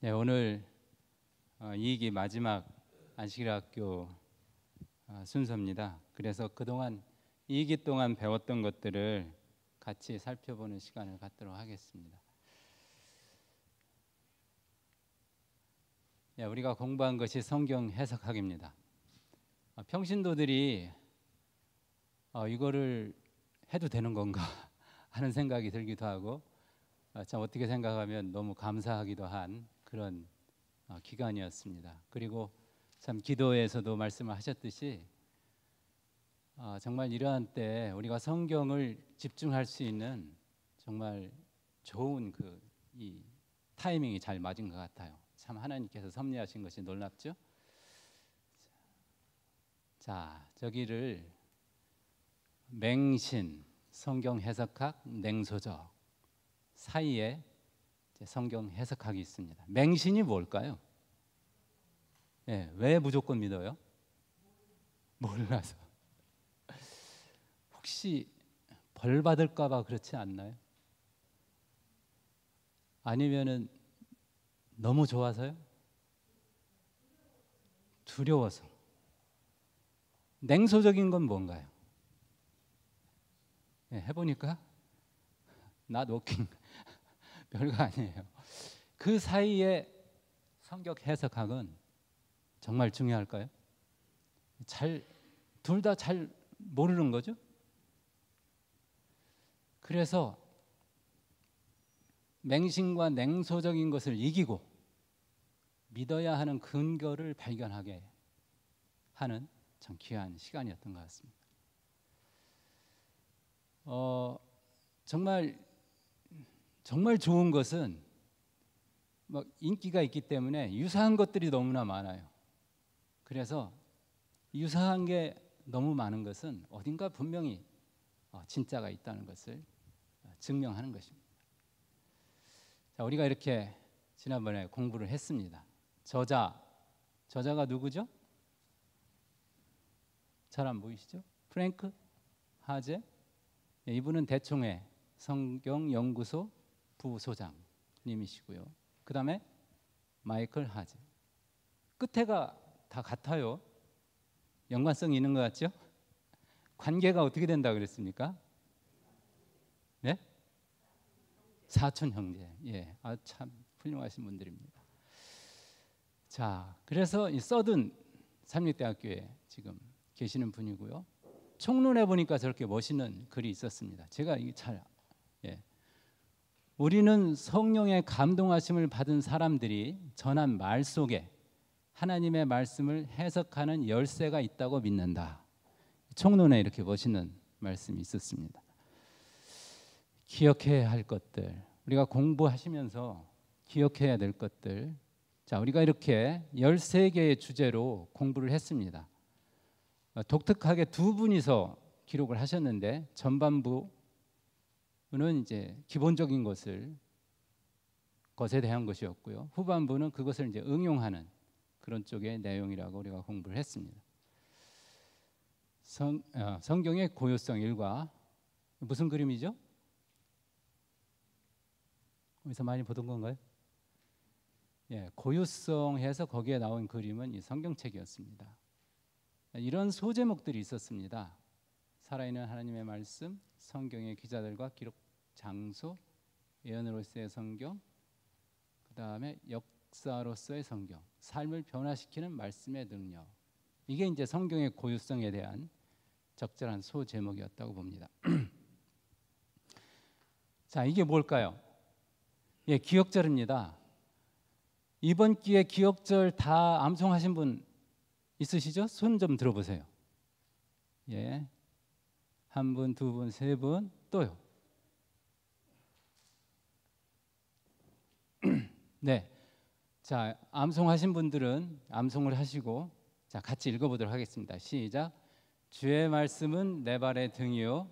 네, 오늘 이익이 마지막 안식일학교 순서입니다. 그래서 그동안 이익이 동안 배웠던 것들을 같이 살펴보는 시간을 갖도록 하겠습니다. 네, 우리가 공부한 것이 성경 해석학입니다. 평신도들이 이거를 해도 되는 건가 하는 생각이 들기도 하고 참 어떻게 생각하면 너무 감사하기도 한 그런 기간이었습니다. 그리고 참 기도에서도 말씀을 하셨듯이 정말 이러한 때 우리가 성경을 집중할 수 있는 정말 좋은 이 타이밍이 잘 맞은 것 같아요. 참 하나님께서 섭리하신 것이 놀랍죠. 자, 저기를 맹신, 성경 해석학, 냉소적 사이에 성경 해석학이 있습니다. 맹신이 뭘까요? 왜 무조건 믿어요? 몰라서. 혹시 벌 받을까 봐 그렇지 않나요? 아니면은 너무 좋아서요? 두려워서. 냉소적인 건 뭔가요? 해보니까 not working. 별거 아니에요. 그 사이에 성경 해석학은 정말 중요할까요? 둘 다 잘 모르는 거죠. 그래서 맹신과 냉소적인 것을 이기고 믿어야 하는 근거를 발견하게 하는 참 귀한 시간이었던 것 같습니다. 정말 좋은 것은 인기가 있기 때문에 유사한 것들이 너무나 많아요. 그래서 유사한 게 너무 많은 것은 어딘가 분명히 진짜가 있다는 것을 증명하는 것입니다. 자, 우리가 이렇게 지난번에 공부를 했습니다. 저자가 누구죠? 잘 안 보이시죠? 프랭크 하제. 이분은 대총회 성경연구소 부소장님이시고요. 그 다음에 마이클 하제. 끝에가 다 같아요. 연관성이 있는 것 같죠? 관계가 어떻게 된다 그랬습니까? 네? 사촌 형제. 참 훌륭하신 분들입니다. 자, 그래서 이 서든 삼육대학교에 지금 계시는 분이고요. 총론에 보니까 저렇게 멋있는 글이 있었습니다. 제가 이게 우리는 성령의 감동하심을 받은 사람들이 전한 말 속에 하나님의 말씀을 해석하는 열쇠가 있다고 믿는다. 총론에 이렇게 멋있는 말씀이 있었습니다. 기억해야 할 것들, 우리가 공부하시면서 기억해야 될 것들. 자, 우리가 이렇게 13개의 주제로 공부를 했습니다. 독특하게 두 분이서 기록을 하셨는데 전반부는 이제 기본적인 것에 대한 것이었고요. 후반부는 그것을 이제 응용하는 그런 쪽의 내용이라고 우리가 공부를 했습니다. 성경의 고요성 1과 무슨 그림이죠? 어디서 많이 보던 건가요? 고유성 해서 거기에 나온 그림은 이 성경책이었습니다. 이런 소제목들이 있었습니다. 살아있는 하나님의 말씀, 성경의 기자들과 기록 장소, 예언으로서의 성경, 그 다음에 역사로서의 성경, 삶을 변화시키는 말씀의 능력. 이게 이제 성경의 고유성에 대한 적절한 소제목이었다고 봅니다. 자, 이게 뭘까요? 기억절입니다. 이번 기회에 기억절 다 암송하신 분 있으시죠? 손 좀 들어보세요. 한 분, 두 분, 세 분, 또요. 네. 자, 암송하신 분들은 암송을 하시고 자, 같이 읽어보도록 하겠습니다. 시작. 주의 말씀은 내 발의 등이요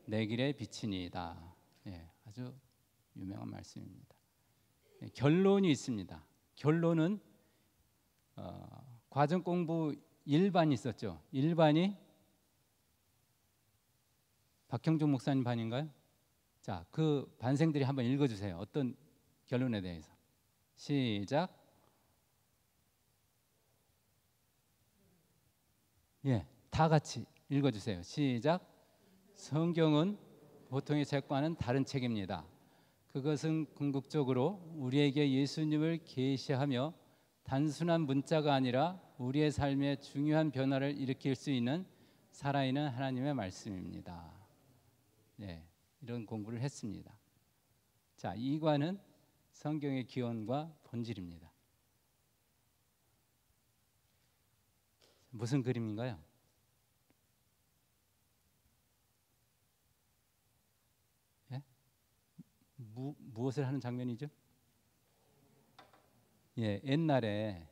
내 길의 빛이니이다. 아주 유명한 말씀입니다. 결론이 있습니다. 결론은 과정 공부 1반이 있었죠. 1반이 박형종 목사님 반인가요? 자, 그 반생들이 한번 읽어주세요. 어떤 결론에 대해서? 시작. 예, 다 같이 읽어주세요. 시작. 성경은 보통의 책과는 다른 책입니다. 그것은 궁극적으로 우리에게 예수님을 계시하며 단순한 문자가 아니라 우리의 삶에 중요한 변화를 일으킬 수 있는 살아있는 하나님의 말씀입니다. 네, 이런 공부를 했습니다. 자, 이과는 성경의 기원과 본질입니다. 무슨 그림인가요? 예? 무엇을 하는 장면이죠? 예, 옛날에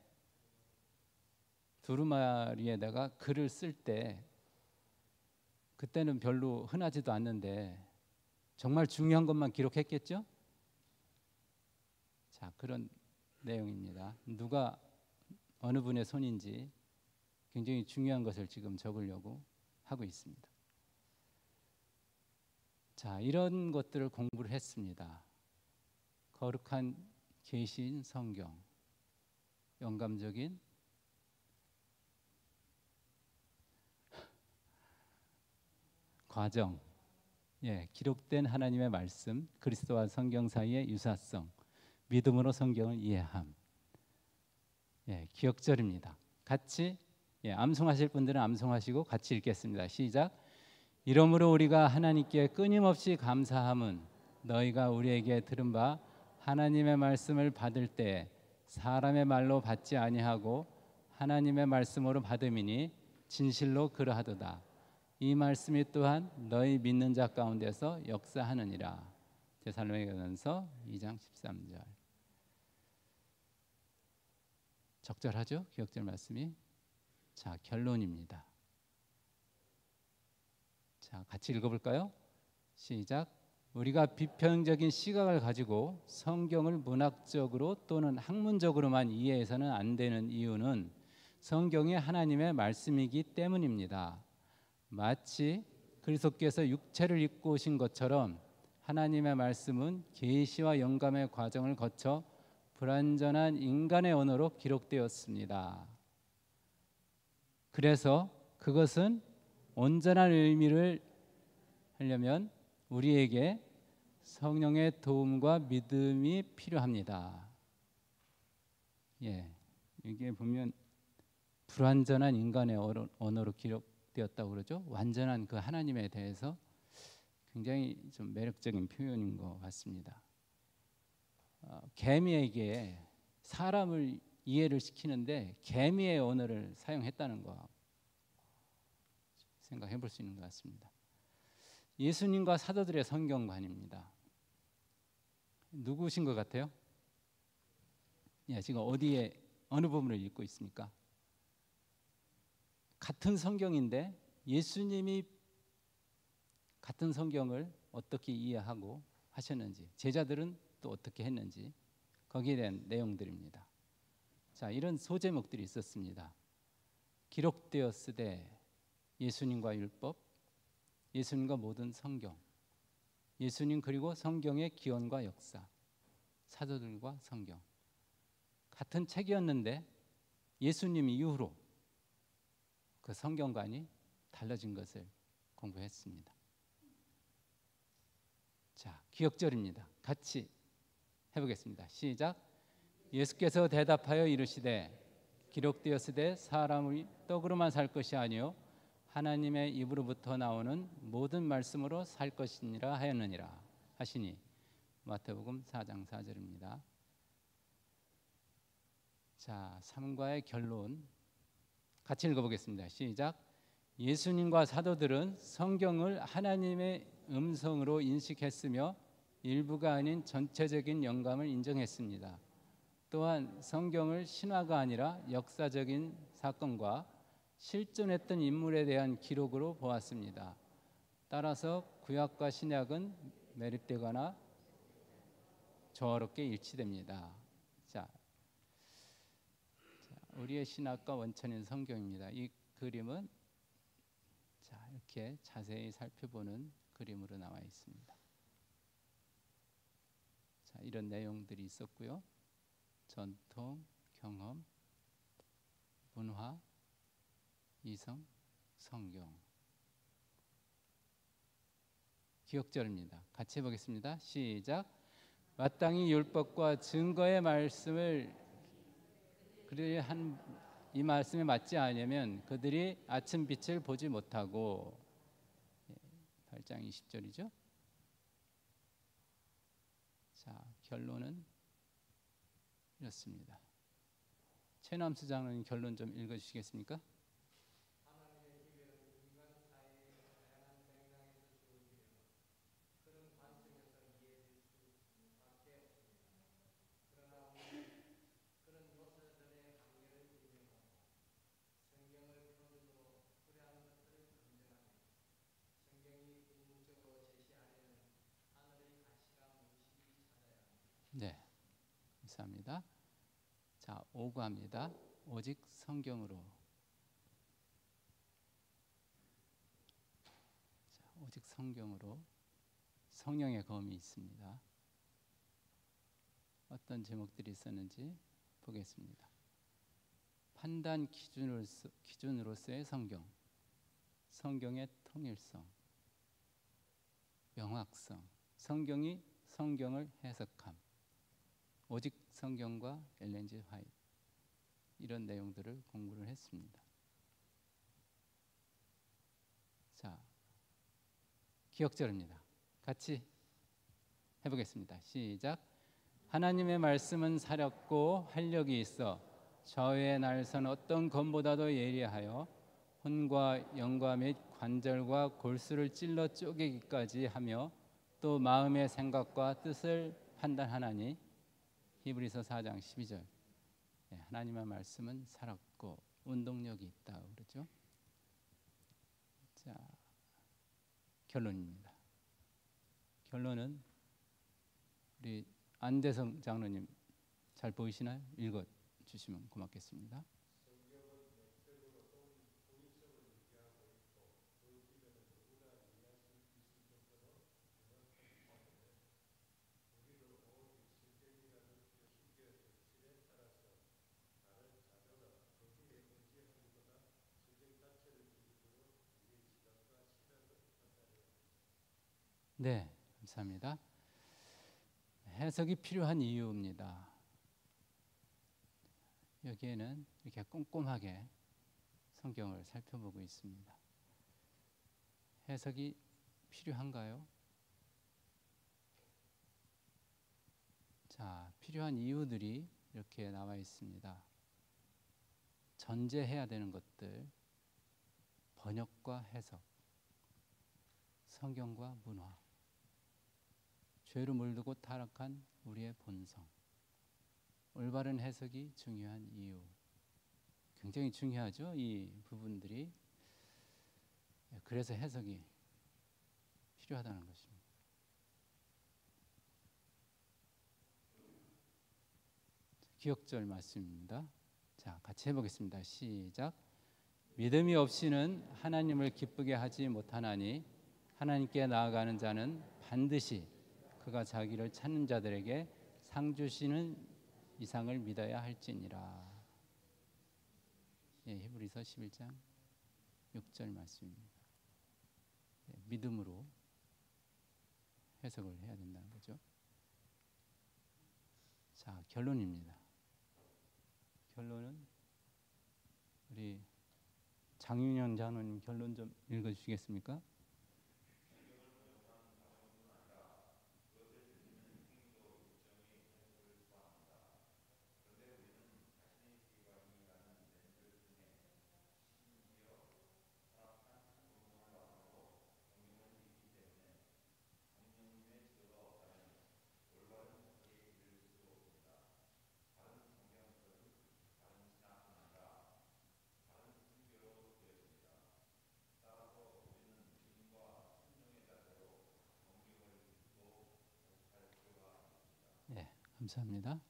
두루마리에다가 글을 쓸 때 그때는 별로 흔하지도 않는데 정말 중요한 것만 기록했겠죠? 자, 그런 내용입니다. 누가 어느 분의 손인지 굉장히 중요한 것을 지금 적으려고 하고 있습니다. 자, 이런 것들을 공부를 했습니다. 거룩한 계시인 성경, 영감적인 과정, 예, 기록된 하나님의 말씀, 그리스도와 성경 사이의 유사성, 믿음으로 성경을 이해함. 예, 기억절입니다. 같이 암송하실 분들은 암송하시고 같이 읽겠습니다. 시작. 이러므로 우리가 하나님께 끊임없이 감사함은 너희가 우리에게 들은 바 하나님의 말씀을 받을 때 사람의 말로 받지 아니하고 하나님의 말씀으로 받음이니 진실로 그러하도다. 이 말씀이 또한 너희 믿는 자 가운데서 역사하느니라. 데살로니가전서 2장 13절. 적절하죠? 기억절 말씀이. 자, 결론입니다. 자, 같이 읽어볼까요? 시작. 우리가 비평적인 시각을 가지고 성경을 문학적으로 또는 학문적으로만 이해해서는 안 되는 이유는 성경이 하나님의 말씀이기 때문입니다. 마치 그리스도께서 육체를 입고 오신 것처럼 하나님의 말씀은 계시와 영감의 과정을 거쳐 불완전한 인간의 언어로 기록되었습니다. 그래서 그것은 온전한 의미를 하려면 우리에게 성령의 도움과 믿음이 필요합니다. 예, 이게 보면 불완전한 인간의 언어로 기록되었다고 그러죠. 완전한 그 하나님에 대해서 굉장히 좀 매력적인 표현인 것 같습니다. 개미에게 사람을 이해를 시키는데 개미의 언어를 사용했다는 거 생각해 볼 수 있는 것 같습니다. 예수님과 사도들의 성경관입니다. 누구신 것 같아요? 예, 지금 어디에 어느 부분을 읽고 있습니까? 같은 성경인데 예수님이 같은 성경을 어떻게 이해하고 하셨는지, 제자들은 또 어떻게 했는지 거기에 대한 내용들입니다. 자, 이런 소제목들이 있었습니다. 기록되었으되 예수님과 율법, 예수님과 모든 성경, 예수님 그리고 성경의 기원과 역사, 사도들과 성경. 같은 책이었는데 예수님 이후로 그 성경관이 달라진 것을 공부했습니다. 자, 기억절입니다. 같이 해보겠습니다. 시작. 예수께서 대답하여 이르시되 기록되었으되 사람의 떡으로만 살 것이 아니요 하나님의 입으로부터 나오는 모든 말씀으로 살 것이니라 하였느니라 하시니. 마태복음 4장 4절입니다. 자, 3과의 결론 같이 읽어보겠습니다. 시작. 예수님과 사도들은 성경을 하나님의 음성으로 인식했으며 일부가 아닌 전체적인 영감을 인정했습니다. 또한 성경을 신화가 아니라 역사적인 사건과 실존했던 인물에 대한 기록으로 보았습니다. 따라서 구약과 신약은 매립되거나 조화롭게 일치됩니다. 자, 우리의 신학과 원천인 성경입니다. 이 그림은 자, 이렇게 자세히 살펴보는 그림으로 나와 있습니다. 자, 이런 내용들이 있었고요. 전통, 경험, 문화, 이성, 성경. 기억절입니다. 같이 해보겠습니다. 시작. 마땅히 율법과 증거의 말씀을 그들이 이 말씀에 맞지 않으면 그들이 아침 빛을 보지 못하고. 8장 20절이죠. 자, 결론은 이렇습니다. 최남수 장로님 결론 좀 읽어주시겠습니까? 네, 감사합니다. 자, 5과입니다. 오직 성경으로. 자, 오직 성경으로. 성령의 검이 있습니다. 어떤 제목들이 있었는지 보겠습니다. 판단 기준으로서의 성경, 성경의 통일성, 명확성, 성경이 성경을 해석함, 오직 성경과 엘렌 G. 화이트, 이런 내용들을 공부를 했습니다. 자, 기억절입니다. 같이 해보겠습니다. 시작. 하나님의 말씀은 살았고 활력이 있어 좌우의 날선 어떤 검보다도 예리하여 혼과 영과 및 관절과 골수를 찔러 쪼개기까지 하며 또 마음의 생각과 뜻을 판단하나니. 히브리서 4장 12절. 하나님의 말씀은 살았고 운동력이 있다 그러죠. 자, 결론입니다. 결론은 우리 안대성 장로님 잘 보이시나요? 읽어 주시면 고맙겠습니다. 네, 감사합니다. 해석이 필요한 이유입니다. 여기에는 이렇게 꼼꼼하게 성경을 살펴보고 있습니다. 해석이 필요한가요? 자, 필요한 이유들이 이렇게 나와 있습니다. 전제해야 되는 것들, 번역과 해석, 성경과 문화, 죄로 물들고 타락한 우리의 본성, 올바른 해석이 중요한 이유. 굉장히 중요하죠, 이 부분들이. 그래서 해석이 필요하다는 것입니다. 기억절 말씀입니다. 자, 같이 해보겠습니다. 시작. 믿음이 없이는 하나님을 기쁘게 하지 못하나니 하나님께 나아가는 자는 반드시 그가 자기를 찾는 자들에게 상 주시는 이상을 믿어야 할지니라. 히브리서 11장 6절 말씀입니다. 믿음으로 해석을 해야 된다는 거죠. 자, 결론입니다. 결론은 우리 장윤현 장로님 결론 좀 읽어주시겠습니까? 네, 감사합니다.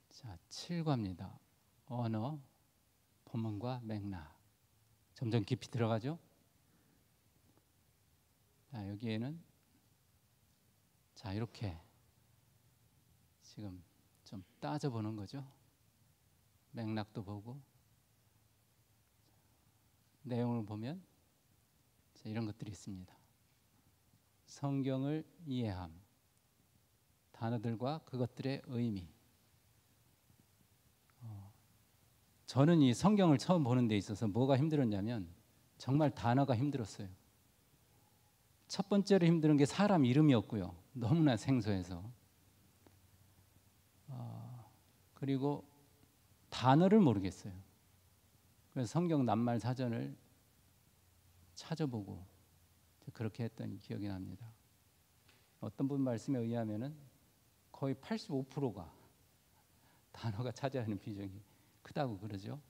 자, 7과입니다. 언어, 본문과 맥락. 점점 깊이 들어가죠. 자, 여기에는 자, 이렇게 지금 좀 따져보는 거죠. 맥락도 보고 내용을 보면 이런 것들이 있습니다. 성경을 이해함, 단어들과 그것들의 의미. 저는 이 성경을 처음 보는 데 있어서 뭐가 힘들었냐면 정말 단어가 힘들었어요. 첫 번째로 힘든 게 사람 이름이었고요. 너무나 생소해서. 그리고 단어를 모르겠어요. 그래서 성경 낱말 사전을 찾아보고 그렇게 했던 기억이 납니다. 어떤 분 말씀에 의하면은 거의 85%가 단어가 차지하는 비중이 크다고 그러죠.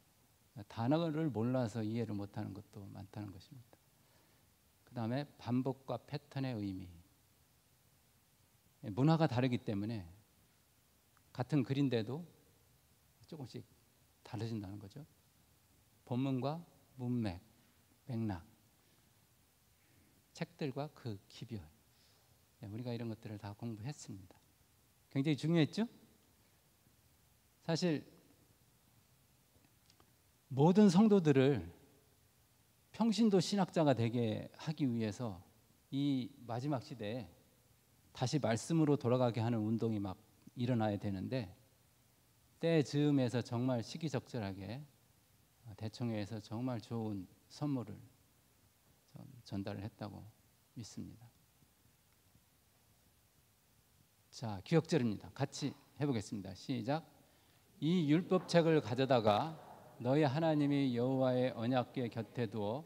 단어를 몰라서 이해를 못하는 것도 많다는 것입니다. 그 다음에 반복과 패턴의 의미. 문화가 다르기 때문에 같은 글인데도 조금씩 다르진다는 거죠. 본문과 문맥, 맥락, 책들과 그 기별. 우리가 이런 것들을 다 공부했습니다. 굉장히 중요했죠? 사실 모든 성도들을 평신도 신학자가 되게 하기 위해서 이 마지막 시대에 다시 말씀으로 돌아가게 하는 운동이 막 일어나야 되는데 때 즈음에서 정말 시기적절하게 대총회에서 정말 좋은 선물을 전달을 했다고 믿습니다. 자, 기억절입니다. 같이 해보겠습니다. 시작. 이 율법책을 가져다가 너희 하나님이 여호와의 언약궤 곁에 두어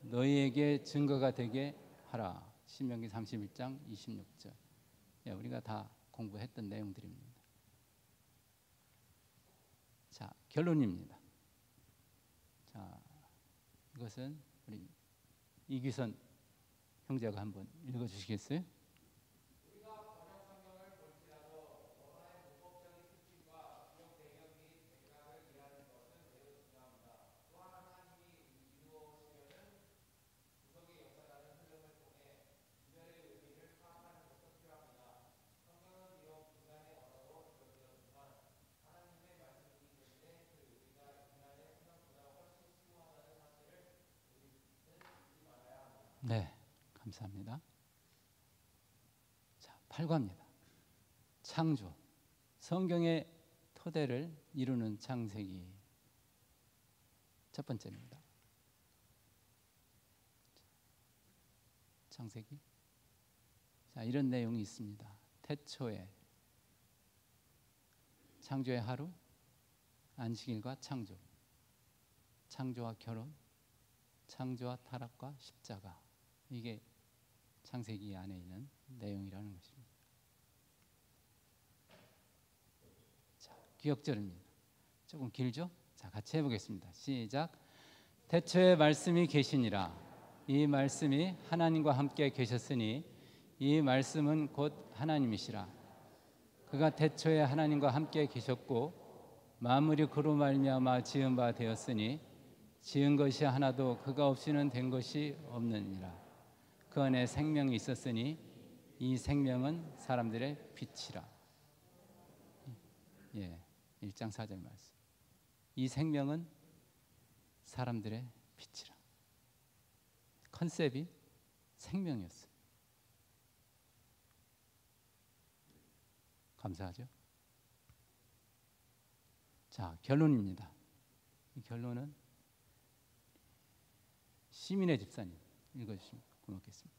너희에게 증거가 되게 하라. 신명기 31장 26절. 우리가 다 공부했던 내용들입니다. 자, 결론입니다. 자, 이것은 우리 이규선 형제가 한번 읽어주시겠어요? 네, 감사합니다. 자, 8과입니다. 창조. 성경의 토대를 이루는 창세기. 첫 번째입니다. 창세기. 자, 이런 내용이 있습니다. 태초에 창조의 하루, 안식일과 창조, 창조와 결혼, 창조와 타락과 십자가. 이게 창세기 안에 있는 내용이라는 것입니다. 자, 기억절입니다. 조금 길죠? 자, 같이 해보겠습니다. 시작. 태초에 말씀이 계시니라. 이 말씀이 하나님과 함께 계셨으니 이 말씀은 곧 하나님이시라. 그가 태초에 하나님과 함께 계셨고 만물이 그로 말미암아 지은 바 되었으니 지은 것이 하나도 그가 없이는 된 것이 없느니라. 그 안에 생명이 있었으니 이 생명은 사람들의 빛이라. 1장 4절 말씀. 이 생명은 사람들의 빛이라. 컨셉이 생명이었어요. 감사하죠? 자, 결론입니다. 이 결론은 시민의 집사님 읽어주시면 고맙겠습니다.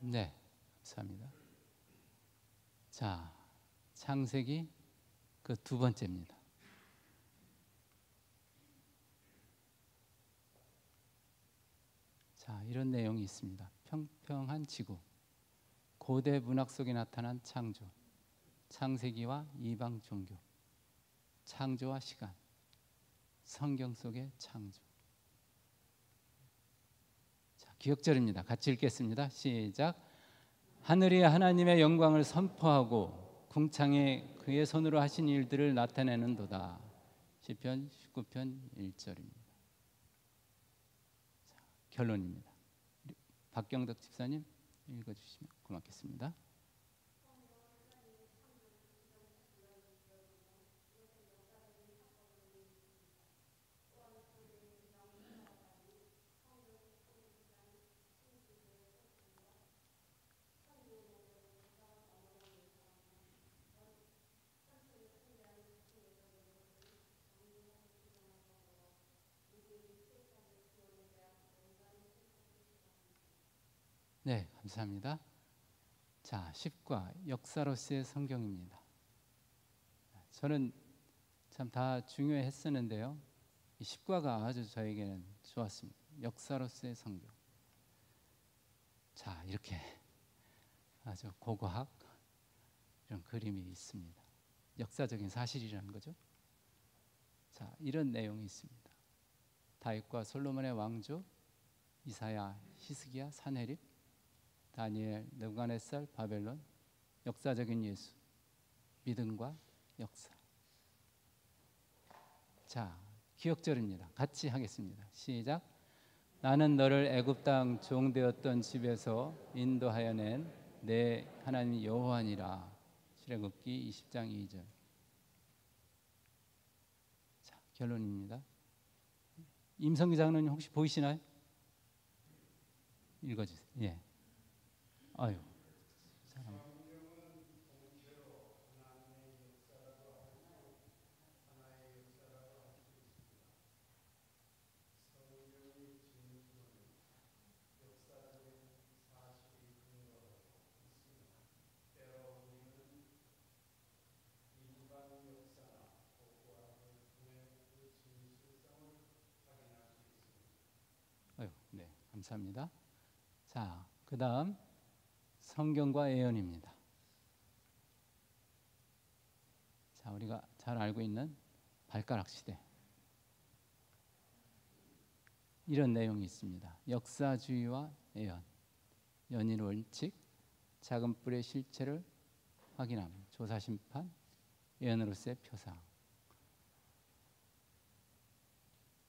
네, 감사합니다. 자, 창세기 그 두 번째입니다. 자, 이런 내용이 있습니다. 평평한 지구, 고대 문학 속에 나타난 창조, 창세기와 이방 종교, 창조와 시간, 성경 속의 창조. 자, 기억절입니다. 같이 읽겠습니다. 시작. 하늘이 하나님의 영광을 선포하고 궁창에 그의 손으로 하신 일들을 나타내는도다. 시편 19편 1절입니다. 자, 결론입니다. 박경덕 집사님 읽어주시면 고맙겠습니다. 네, 감사합니다. 자, 10과 역사로서의 성경입니다. 저는 참 다 중요했었는데요. 이 10과가 아주 저에게는 좋았습니다. 역사로서의 성경. 자, 이렇게 아주 고고학 이런 그림이 있습니다. 역사적인 사실이라는 거죠. 자, 이런 내용이 있습니다. 다윗과 솔로몬의 왕조, 이사야, 히스기야, 산헤립, 다니엘, 느부갓네살, 바벨론, 역사적인 예수, 믿음과 역사. 자, 기억절입니다. 같이 하겠습니다. 시작. 나는 너를 애굽 땅 종되었던 집에서 인도하여 낸 내 하나님 여호와니라. 출애굽기 20장 2절. 자, 결론입니다. 임성기 장로님 혹시 보이시나요? 읽어주세요. 예. 아유. 아유, 네, 감사합니다. 자, 그다음 성경과 예언입니다. 자, 우리가 잘 알고 있는 발가락 시대. 이런 내용이 있습니다. 역사주의와 예언, 연일 원칙, 작은 뿔의 실체를 확인함, 조사 심판, 예언으로서의 표상.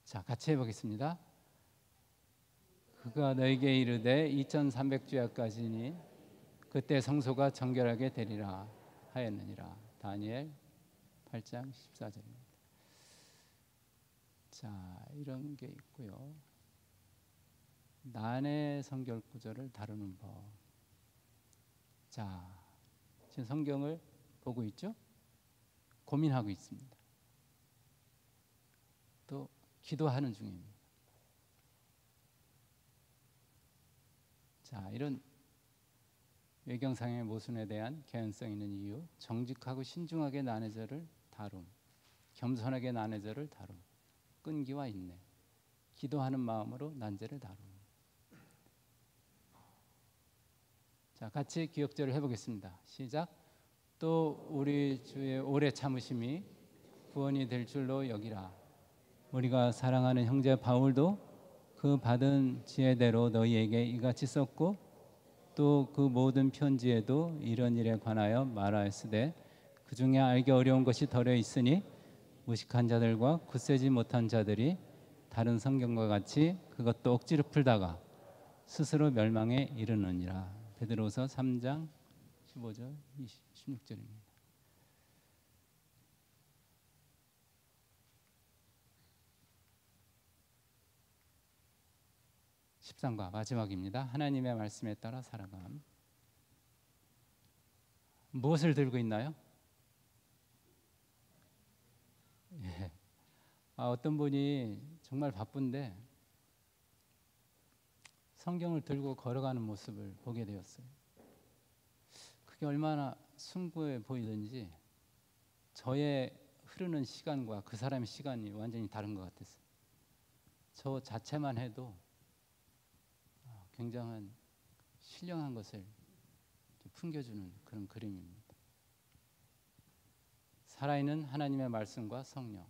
자, 같이 해보겠습니다. 그가 너에게 이르되 2300주야까지니 그때 성소가 정결하게 되리라 하였느니라. 다니엘 8장 14절입니다. 자, 이런 게 있고요. 난의 성결 구절을 다루는 법. 자, 지금 성경을 보고 있죠? 고민하고 있습니다. 또 기도하는 중입니다. 자, 이런 외경상의 모순에 대한 개연성 있는 이유, 정직하고 신중하게 난의 절을 다룸, 겸손하게 난의 절을 다룸, 끈기와 인내, 기도하는 마음으로 난제를 다룸. 자, 같이 기억절을 해보겠습니다. 시작. 또 우리 주의 오래 참으심이 구원이 될 줄로 여기라. 우리가 사랑하는 형제 바울도 그 받은 지혜대로 너희에게 이같이 썼고 또 그 모든 편지에도 이런 일에 관하여 말하였으되 그 중에 알기 어려운 것이 덜어 있으니 무식한 자들과 굳세지 못한 자들이 다른 성경과 같이 그것도 억지로 풀다가 스스로 멸망에 이르느니라. 베드로서 3장 15절 16절입니다. 13과 마지막입니다. 하나님의 말씀에 따라 살아감. 무엇을 들고 있나요? 예. 어떤 분이 정말 바쁜데 성경을 들고 걸어가는 모습을 보게 되었어요. 그게 얼마나 숭고해 보이든지 저의 흐르는 시간과 그 사람의 시간이 완전히 다른 것 같았어요. 저 자체만 해도 굉장한 신령한 것을 풍겨주는 그런 그림입니다. 살아있는 하나님의 말씀과 성령,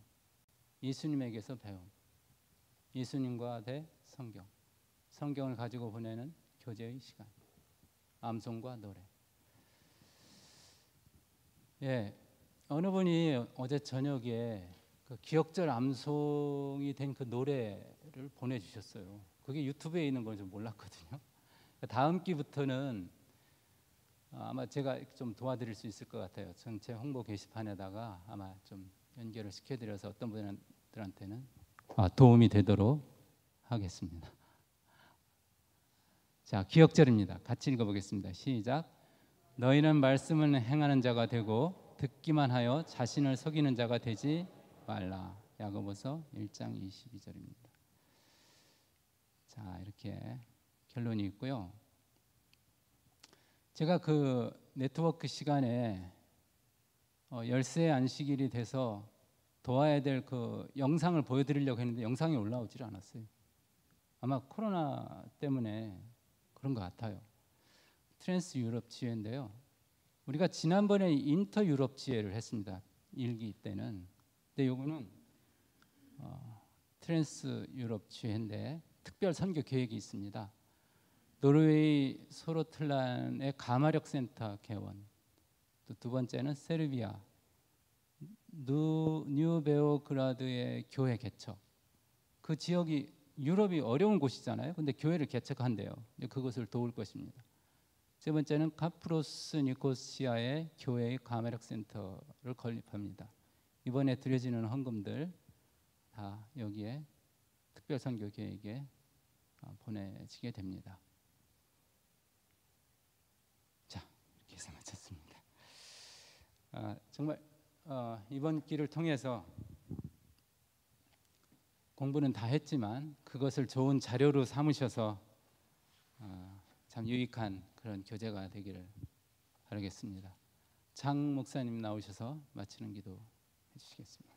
예수님에게서 배움, 예수님과 대 성경, 성경을 가지고 보내는 교제의 시간, 암송과 노래. 예, 어느 분이 어제 저녁에 그 기억절 암송이 된 그 노래를 보내주셨어요. 그게 유튜브에 있는 걸 좀 몰랐거든요. 다음 기부터는 아마 제가 좀 도와드릴 수 있을 것 같아요. 전체 홍보 게시판에다가 아마 좀 연결을 시켜드려서 어떤 분들한테는 도움이 되도록 하겠습니다. 자, 기억절입니다. 같이 읽어보겠습니다. 시작. 너희는 말씀을 행하는 자가 되고 듣기만 하여 자신을 속이는 자가 되지 말라. 야고보서 1장 22절입니다. 자, 이렇게 결론이 있고요. 제가 그 네트워크 시간에 열쇠 안식일이 돼서 도와야 될 그 영상을 보여드리려고 했는데 영상이 올라오질 않았어요. 아마 코로나 때문에 그런 것 같아요. 트랜스 유럽 지회인데요. 우리가 지난번에 인터 유럽 지회를 했습니다. 1기 때는. 근데 요거는 트랜스 유럽 지회인데 특별 선교 계획이 있습니다. 노르웨이 소로틀란의 가마력 센터 개원, 또 두 번째는 세르비아 뉴베오그라드의 교회 개척. 그 지역이 유럽이 어려운 곳이잖아요. 근데 교회를 개척한대요. 그것을 도울 것입니다. 세 번째는 카프로스 니코시아의 교회의 가마력 센터를 건립합니다. 이번에 드려지는 헌금들 다 여기에 특별 선교 계획에 보내지게 됩니다. 자, 이렇게 해서 마쳤습니다. 정말 이번 기를 통해서 공부는 다 했지만 그것을 좋은 자료로 삼으셔서 참 유익한 그런 교재가 되기를 바라겠습니다. 장 목사님 나오셔서 마치는 기도 해주시겠습니다.